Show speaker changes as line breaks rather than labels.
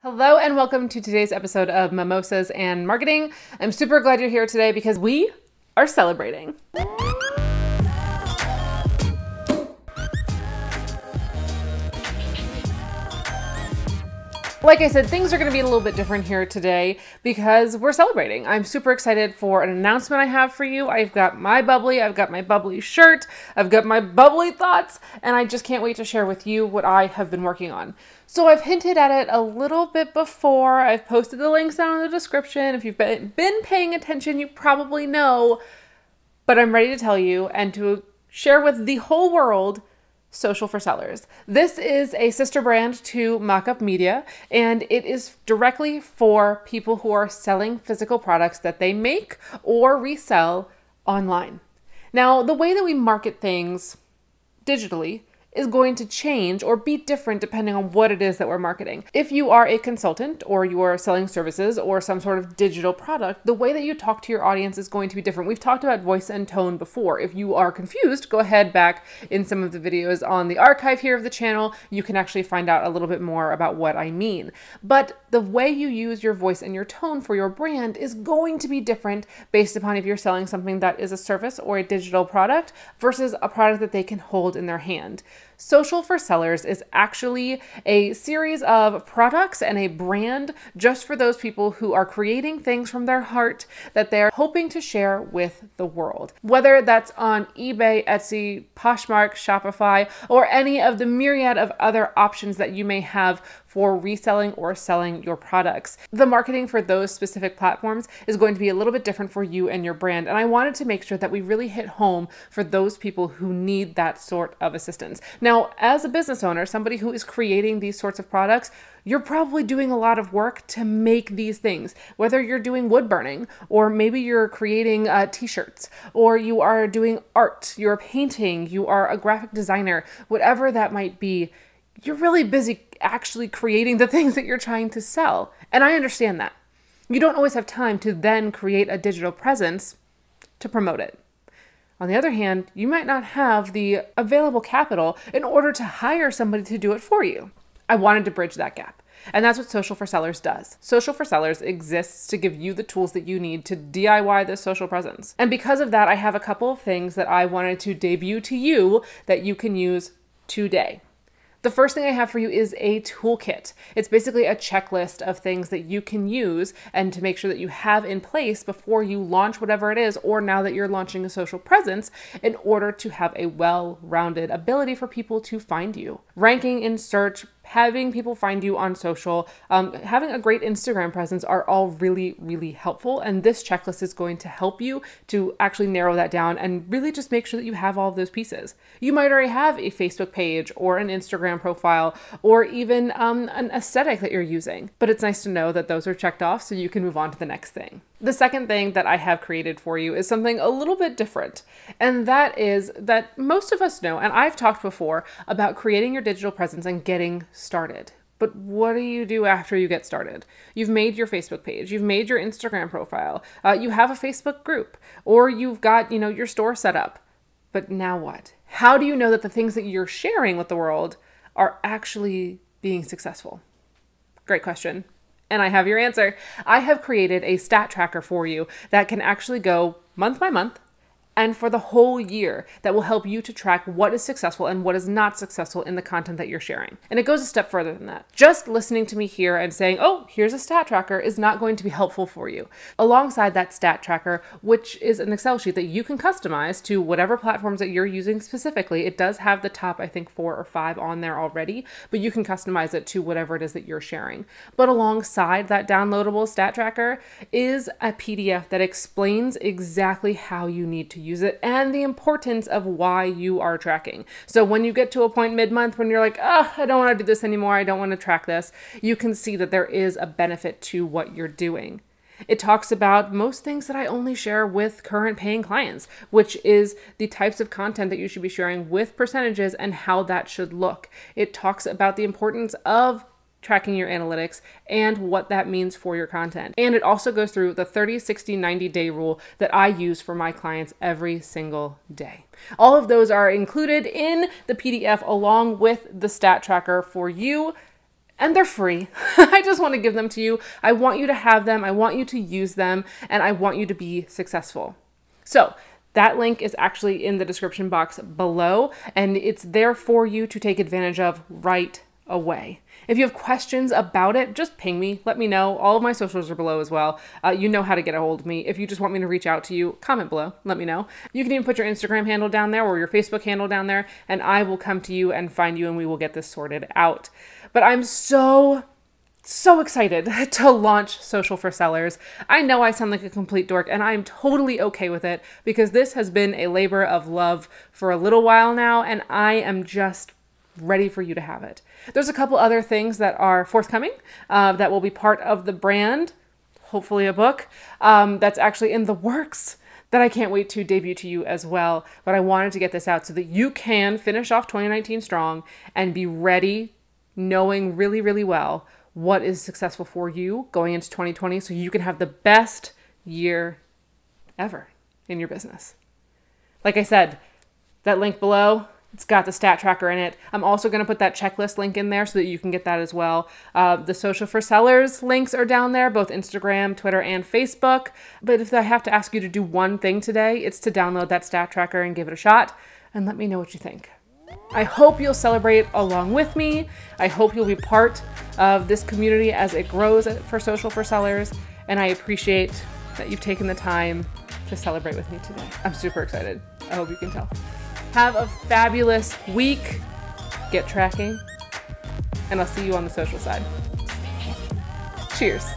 Hello and welcome to today's episode of Mimosas and Marketing. I'm super glad you're here today because we are celebrating. Like I said, things are going to be a little bit different here today because we're celebrating. I'm super excited for an announcement I have for you. I've got my bubbly shirt, I've got my bubbly thoughts, and I just can't wait to share with you what I have been working on. So I've hinted at it a little bit before. I've posted the links down in the description. If you've been paying attention, you probably know, but I'm ready to tell you and to share with the whole world Social for Sellers. This is a sister brand to Mockup Media, and it is directly for people who are selling physical products that they make or resell online. Now, the way that we market things digitally is going to change or be different depending on what it is that we're marketing. If you are a consultant or you are selling services or some sort of digital product, the way that you talk to your audience is going to be different. We've talked about voice and tone before. If you are confused, go ahead back in some of the videos on the archive here of the channel. You can actually find out a little bit more about what I mean. But the way you use your voice and your tone for your brand is going to be different based upon if you're selling something that is a service or a digital product versus a product that they can hold in their hand. Social for Sellers is actually a series of products and a brand just for those people who are creating things from their heart that they're hoping to share with the world. Whether that's on eBay, Etsy, Poshmark, Shopify, or any of the myriad of other options that you may have for reselling or selling your products. The marketing for those specific platforms is going to be a little bit different for you and your brand. And I wanted to make sure that we really hit home for those people who need that sort of assistance. Now, as a business owner, somebody who is creating these sorts of products, you're probably doing a lot of work to make these things, whether you're doing wood burning, or maybe you're creating t-shirts, or you are doing art, you're painting, you are a graphic designer, whatever that might be. You're really busy actually creating the things that you're trying to sell. And I understand that. You don't always have time to then create a digital presence to promote it. On the other hand, you might not have the available capital in order to hire somebody to do it for you. I wanted to bridge that gap. And that's what Social for Sellers does. Social for Sellers exists to give you the tools that you need to DIY this social presence. And because of that, I have a couple of things that I wanted to debut to you that you can use today. The first thing I have for you is a toolkit. It's basically a checklist of things that you can use and to make sure that you have in place before you launch whatever it is, or now that you're launching a social presence, in order to have a well-rounded ability for people to find you. Ranking in search, having people find you on social, having a great Instagram presence are all really, really helpful. And this checklist is going to help you to actually narrow that down and really just make sure that you have all of those pieces. You might already have a Facebook page or an Instagram profile or even an aesthetic that you're using, but it's nice to know that those are checked off so you can move on to the next thing. The second thing that I have created for you is something a little bit different. And that is that most of us know, and I've talked before about creating your digital presence and getting started. But what do you do after you get started? You've made your Facebook page, you've made your Instagram profile, you have a Facebook group, or you've got, your store set up. But now what? How do you know that the things that you're sharing with the world are actually being successful? Great question. And I have your answer. I have created a stat tracker for you that can actually go month by month and for the whole year that will help you to track what is successful and what is not successful in the content that you're sharing. And it goes a step further than that. Just listening to me here and saying, oh, here's a stat tracker is not going to be helpful for you. Alongside that stat tracker, which is an Excel sheet that you can customize to whatever platforms that you're using specifically. It does have the top, I think, 4 or 5 on there already, but you can customize it to whatever it is that you're sharing. But alongside that downloadable stat tracker is a PDF that explains exactly how you need to use it and the importance of why you are tracking. So when you get to a point mid-month when you're like, I don't want to do this anymore, I don't want to track this, you can see that there is a benefit to what you're doing. It talks about most things that I only share with current paying clients, which is the types of content that you should be sharing with percentages and how that should look. It talks about the importance of tracking your analytics and what that means for your content. And it also goes through the 30, 60, 90-day rule that I use for my clients every single day. All of those are included in the PDF along with the stat tracker for you. and they're free. I just want to give them to you. I want you to have them. I want you to use them, and I want you to be successful. So that link is actually in the description box below, and it's there for you to take advantage of right away. If you have questions about it, just ping me, let me know. All of my socials are below as well. You know how to get a hold of me. If you just want me to reach out to you, comment below, let me know. You can even put your Instagram handle down there or your Facebook handle down there, and I will come to you and find you, and we will get this sorted out. But I'm so excited to launch Social for Sellers. I know I sound like a complete dork, and I'm totally okay with it because this has been a labor of love for a little while now, and I am just ready for you to have it. There's a couple other things that are forthcoming that will be part of the brand, hopefully a book that's actually in the works that I can't wait to debut to you as well. But I wanted to get this out so that you can finish off 2019 strong and be ready, knowing really, really well what is successful for you going into 2020 so you can have the best year ever in your business. Like I said, that link below, it's got the stat tracker in it. I'm also going to put that checklist link in there so that you can get that as well. The Social for Sellers links are down there, both Instagram, Twitter, and Facebook. But if I have to ask you to do one thing today, it's to download that stat tracker and give it a shot and let me know what you think. I hope you'll celebrate along with me. I hope you'll be part of this community as it grows for Social for Sellers. And I appreciate that you've taken the time to celebrate with me today. I'm super excited. I hope you can tell. Have a fabulous week. Get tracking. And I'll see you on the social side. Cheers.